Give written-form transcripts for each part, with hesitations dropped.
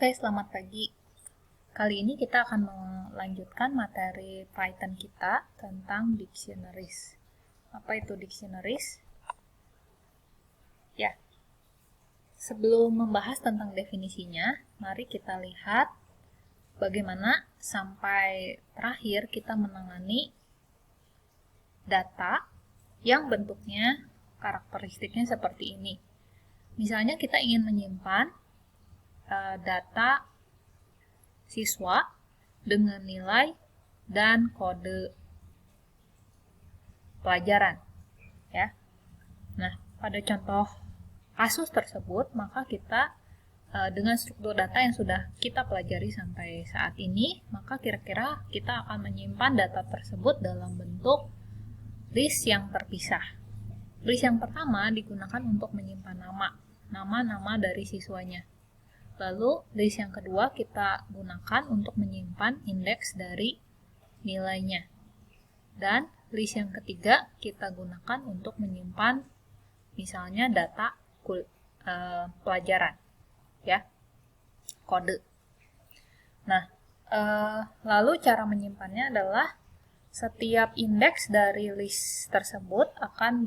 Oke, selamat pagi. Kali ini kita akan melanjutkan materi Python kita tentang dictionaries. Apa itu dictionaries? Ya, sebelum membahas tentang definisinya, mari kita lihat bagaimana sampai terakhir kita menangani data yang bentuknya karakteristiknya seperti ini. Misalnya kita ingin menyimpan data siswa dengan nilai dan kode pelajaran, ya. Nah, pada contoh kasus tersebut, maka kita dengan struktur data yang sudah kita pelajari sampai saat ini, maka kira-kira kita akan menyimpan data tersebut dalam bentuk list yang terpisah. List yang pertama digunakan untuk menyimpan nama dari siswanya. Lalu, list yang kedua kita gunakan untuk menyimpan indeks dari nilainya. Dan list yang ketiga kita gunakan untuk menyimpan misalnya data pelajaran, ya, kode. Nah, lalu cara menyimpannya adalah setiap indeks dari list tersebut akan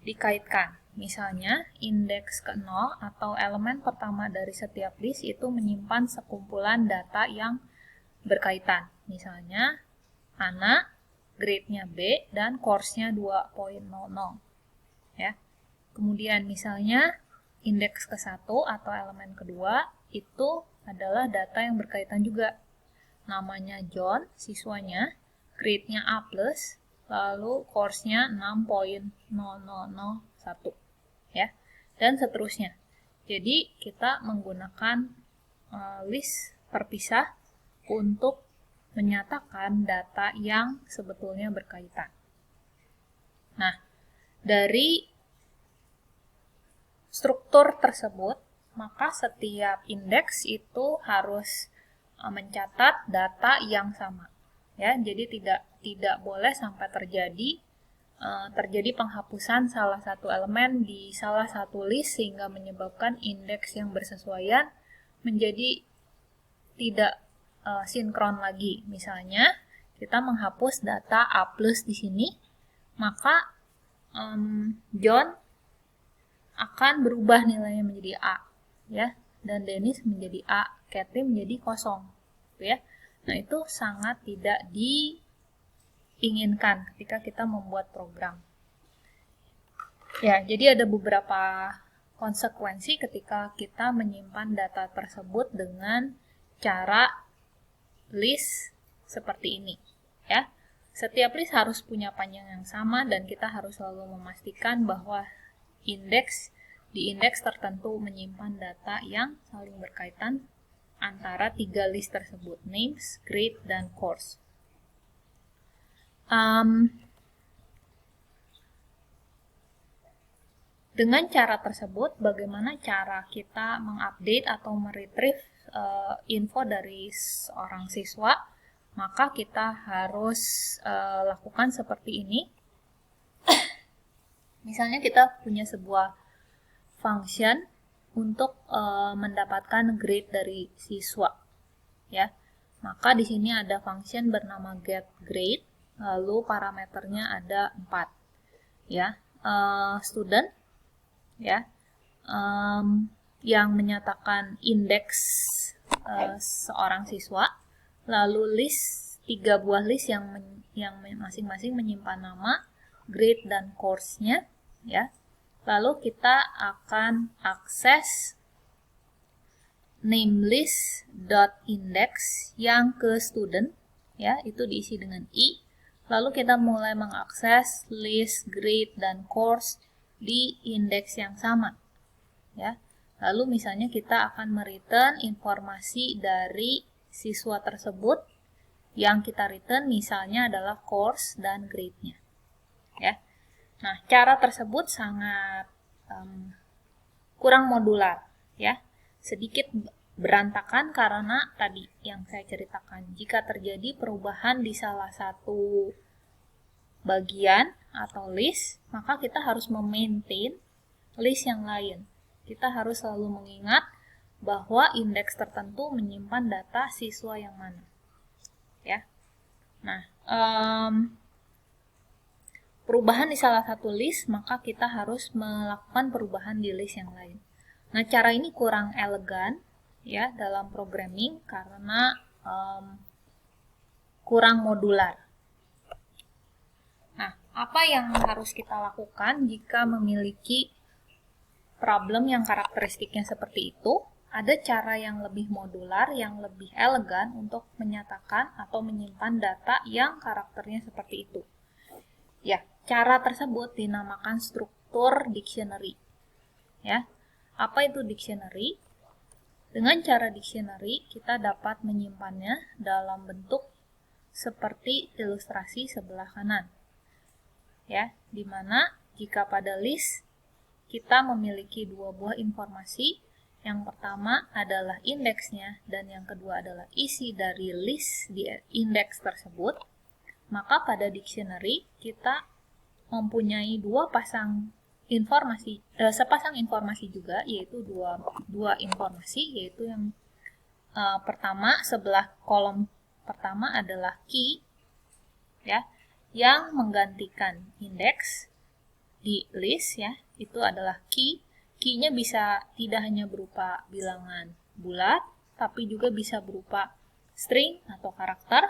dikaitkan. Misalnya, indeks ke-0 atau elemen pertama dari setiap list itu menyimpan sekumpulan data yang berkaitan. Misalnya, Ana, grade-nya B, dan course-nya 2.00. Ya. Kemudian misalnya, indeks ke-1 atau elemen kedua itu adalah data yang berkaitan juga. Namanya John, siswanya, grade-nya A+, lalu course-nya 6.001. Ya, dan seterusnya. Jadi kita menggunakan list terpisah untuk menyatakan data yang sebetulnya berkaitan. Nah, dari struktur tersebut, maka setiap indeks itu harus mencatat data yang sama. Ya, jadi tidak boleh sampai terjadi penghapusan salah satu elemen di salah satu list sehingga menyebabkan indeks yang bersesuaian menjadi tidak sinkron lagi. Misalnya, kita menghapus data A+ di sini, maka John akan berubah nilainya menjadi A, ya, dan Dennis menjadi A, Kathy menjadi kosong, gitu ya. Nah, itu sangat tidak diinginkan ketika kita membuat program. Ya, jadi ada beberapa konsekuensi ketika kita menyimpan data tersebut dengan cara list seperti ini, ya. Setiap list harus punya panjang yang sama dan kita harus selalu memastikan bahwa di indeks tertentu menyimpan data yang saling berkaitan antara tiga list tersebut, names, grade, dan course. Dengan cara tersebut, bagaimana cara kita mengupdate atau meretrieve info dari seorang siswa? Maka kita harus lakukan seperti ini. Misalnya kita punya sebuah function untuk mendapatkan grade dari siswa, ya. Maka di sini ada function bernama getGrade, lalu parameternya ada 4, ya. Student, ya, yang menyatakan indeks seorang siswa, lalu list 3 buah list yang masing-masing menyimpan nama, grade, dan course-nya, ya. Lalu kita akan akses namelist.index yang ke student, ya, itu diisi dengan i. Lalu kita mulai mengakses list, grade, dan course di indeks yang sama, ya. Lalu misalnya kita akan mereturn informasi dari siswa tersebut. Yang kita return misalnya adalah course dan grade-nya, ya. Nah, cara tersebut sangat kurang modular, ya. Sedikit berantakan karena tadi yang saya ceritakan. Jika terjadi perubahan di salah satu bagian atau list, maka kita harus memaintain list yang lain. Kita harus selalu mengingat bahwa indeks tertentu menyimpan data siswa yang mana. Ya. Nah, perubahan di salah satu list, maka kita harus melakukan perubahan di list yang lain. Nah, cara ini kurang elegan ya dalam programming karena kurang modular. Nah, apa yang harus kita lakukan jika memiliki problem yang karakteristiknya seperti itu? Ada cara yang lebih modular, yang lebih elegan untuk menyatakan atau menyimpan data yang karakternya seperti itu. Ya, cara tersebut dinamakan struktur dictionary. Ya, apa itu dictionary? Dengan cara dictionary, kita dapat menyimpannya dalam bentuk seperti ilustrasi sebelah kanan. Ya, di mana jika pada list kita memiliki dua buah informasi, yang pertama adalah indeksnya dan yang kedua adalah isi dari list di indeks tersebut, maka pada dictionary kita mempunyai sepasang informasi juga, yaitu dua informasi, yaitu yang pertama sebelah kolom pertama adalah key, ya, yang menggantikan indeks di list, ya, itu adalah key. Key-nya bisa tidak hanya berupa bilangan bulat, tapi juga bisa berupa string atau karakter,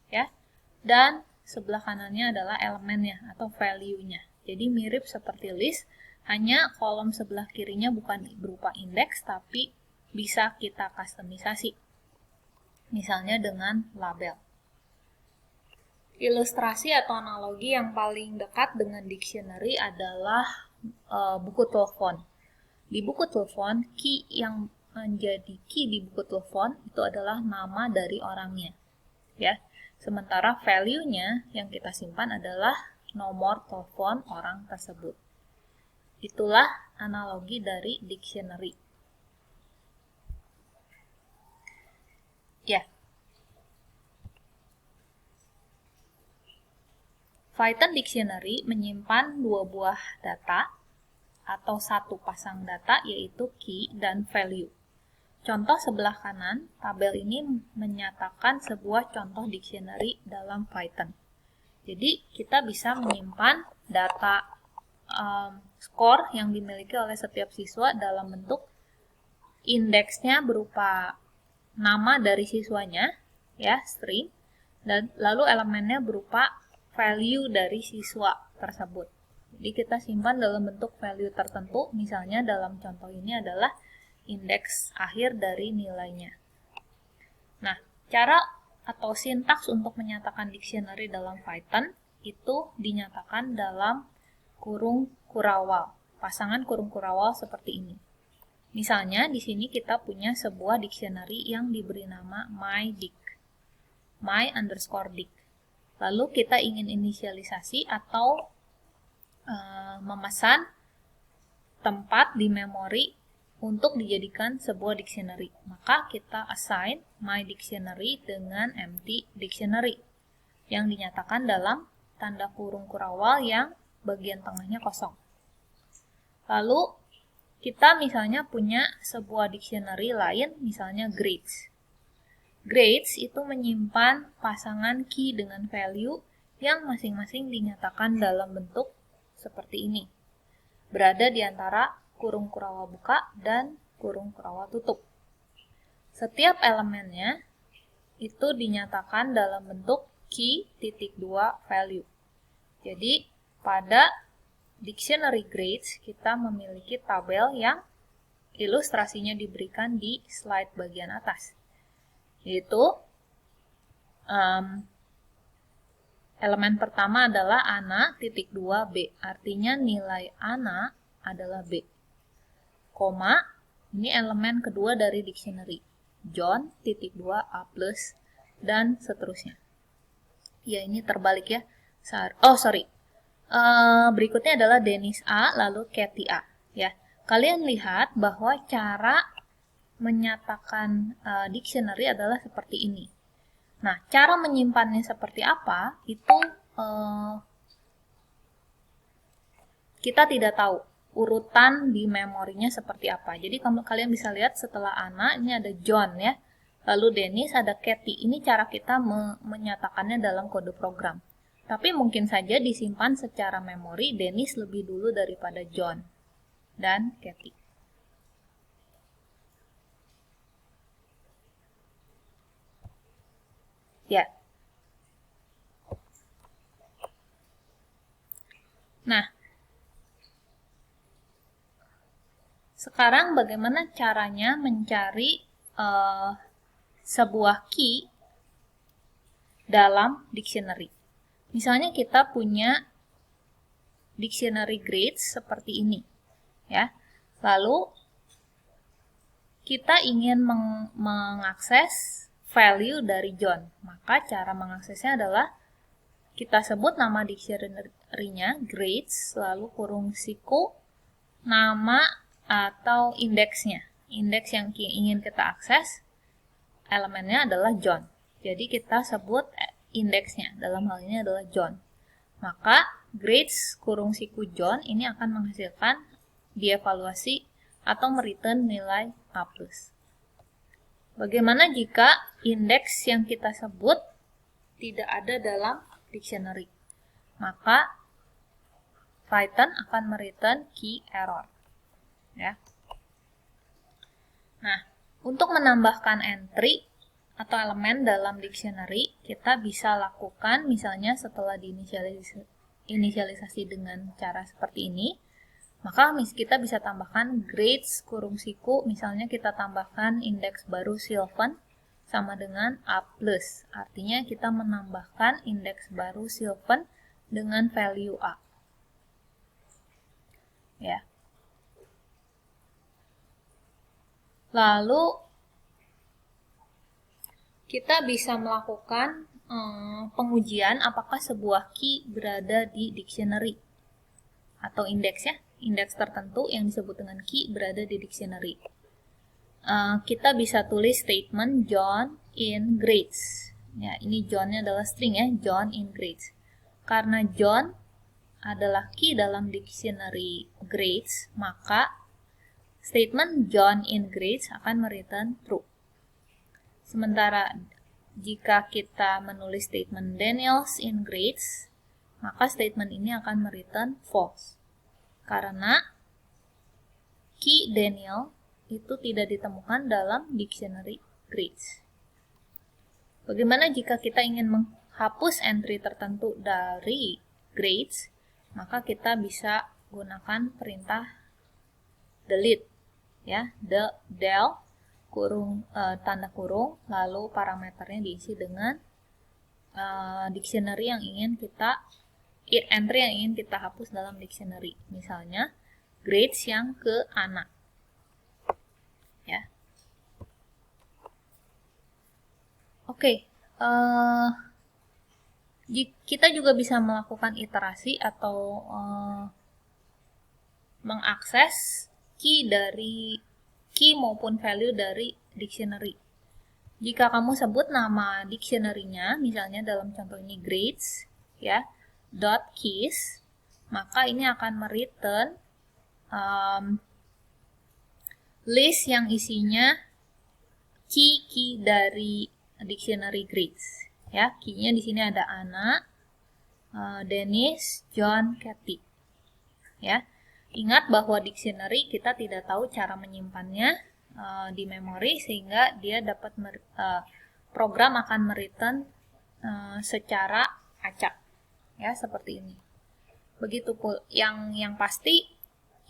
ya. Dan sebelah kanannya adalah elemennya atau value-nya. Jadi mirip seperti list, hanya kolom sebelah kirinya bukan berupa indeks, tapi bisa kita kustomisasi. Misalnya dengan label. Ilustrasi atau analogi yang paling dekat dengan dictionary adalah buku telepon. Di buku telepon, key yang menjadi key di buku telepon itu adalah nama dari orangnya. Ya. Sementara value-nya yang kita simpan adalah nomor telepon orang tersebut. Itulah analogi dari dictionary. Ya. Python Dictionary menyimpan dua buah data atau satu pasang data, yaitu key dan value. Contoh sebelah kanan, tabel ini menyatakan sebuah contoh dictionary dalam Python. Jadi, kita bisa menyimpan data skor yang dimiliki oleh setiap siswa dalam bentuk indeksnya berupa nama dari siswanya, ya, string, dan lalu elemennya berupa value dari siswa tersebut. Jadi kita simpan dalam bentuk value tertentu, misalnya dalam contoh ini adalah indeks akhir dari nilainya. Nah, cara atau sintaks untuk menyatakan dictionary dalam Python itu dinyatakan dalam kurung kurawal, pasangan kurung kurawal seperti ini. Misalnya di sini kita punya sebuah dictionary yang diberi nama mydic, my_dic. Lalu kita ingin inisialisasi atau memesan tempat di memori untuk dijadikan sebuah dictionary. Maka kita assign my dictionary dengan empty dictionary yang dinyatakan dalam tanda kurung kurawal yang bagian tengahnya kosong. Lalu kita misalnya punya sebuah dictionary lain, misalnya grades. Grades itu menyimpan pasangan key dengan value yang masing-masing dinyatakan dalam bentuk seperti ini. Berada di antara kurung kurawal buka dan kurung kurawal tutup. Setiap elemennya itu dinyatakan dalam bentuk key.2 value. Jadi, pada dictionary grades kita memiliki tabel yang ilustrasinya diberikan di slide bagian atas. Yaitu elemen pertama adalah ANA.2B, artinya nilai ANA adalah B. Koma, ini elemen kedua dari dictionary, John.2A+, dan seterusnya. Ya, ini terbalik ya. Berikutnya adalah Dennis A, lalu Kathy A. Ya, kalian lihat bahwa cara menyatakan dictionary adalah seperti ini. Nah, cara menyimpannya seperti apa, itu kita tidak tahu. urutan di memorinya seperti apa. Jadi kalian bisa lihat setelah Anna ini ada John ya. Lalu Dennis, ada Kathy. Ini cara kita menyatakannya dalam kode program. Tapi mungkin saja disimpan secara memori Dennis lebih dulu daripada John dan Kathy. Ya. Nah, sekarang bagaimana caranya mencari sebuah key dalam dictionary. Misalnya kita punya dictionary grades seperti ini, ya. Lalu kita ingin mengakses value dari John. Maka cara mengaksesnya adalah kita sebut nama dictionary-nya grades, lalu kurung siku, nama atau indeksnya. Indeks yang ingin kita akses, elemennya adalah John. Jadi kita sebut indeksnya, dalam hal ini adalah John. Maka grades kurung siku John ini akan menghasilkan dievaluasi atau mereturn nilai A+. Bagaimana jika indeks yang kita sebut tidak ada dalam dictionary? Maka Python akan mereturn key error. Ya. Nah, untuk menambahkan entry atau elemen dalam dictionary, kita bisa lakukan misalnya setelah diinisialisasi dengan cara seperti ini, maka kita bisa tambahkan grades kurung siku, misalnya kita tambahkan indeks baru Sylvan sama dengan A+. Artinya kita menambahkan indeks baru Sylvan dengan value A. Ya. Lalu kita bisa melakukan pengujian apakah sebuah key berada di dictionary atau indeks ya. Indeks tertentu yang disebut dengan key berada di dictionary. Kita bisa tulis statement John in grades. Ya, ini John-nya adalah string ya, John in grades. Karena John adalah key dalam dictionary grades, maka statement John in grades akan mereturn true. Sementara jika kita menulis statement Daniels in grades, maka statement ini akan mereturn false. Karena key Daniel itu tidak ditemukan dalam dictionary grades. Bagaimana jika kita ingin menghapus entry tertentu dari grades? Maka kita bisa gunakan perintah delete, ya, del kurung tanda kurung, lalu parameternya diisi dengan dictionary yang ingin kita entry yang ingin kita hapus dalam dictionary. Misalnya grades yang ke Anna. Ya. Oke. Kita juga bisa melakukan iterasi atau mengakses key maupun value dari dictionary. Jika kamu sebut nama dictionary-nya, misalnya dalam contoh ini grades, ya, .keys, maka ini akan mereturn list yang isinya key dari dictionary grades. Ya, key-nya di sini ada Anna, Dennis, John, Kathy. Ya, ingat bahwa dictionary kita tidak tahu cara menyimpannya di memori, sehingga dia dapat program akan mereturn secara acak. Ya, seperti ini. Begitu yang pasti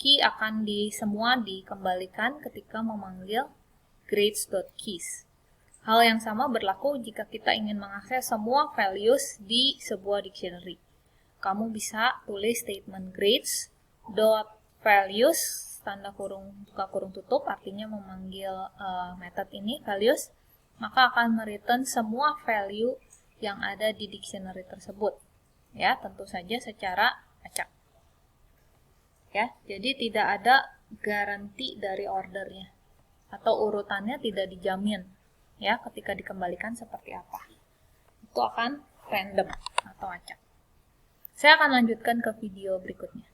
key akan semua dikembalikan ketika memanggil grades.keys. Hal yang sama berlaku jika kita ingin mengakses semua values di sebuah dictionary. Kamu bisa tulis statement grades.values tanda kurung buka kurung tutup, artinya memanggil method ini values, maka akan mereturn semua value yang ada di dictionary tersebut. Ya, tentu saja secara acak. Ya, jadi tidak ada garansi dari ordernya atau urutannya tidak dijamin. Ya, ketika dikembalikan seperti apa. Itu akan random atau acak. Saya akan lanjutkan ke video berikutnya.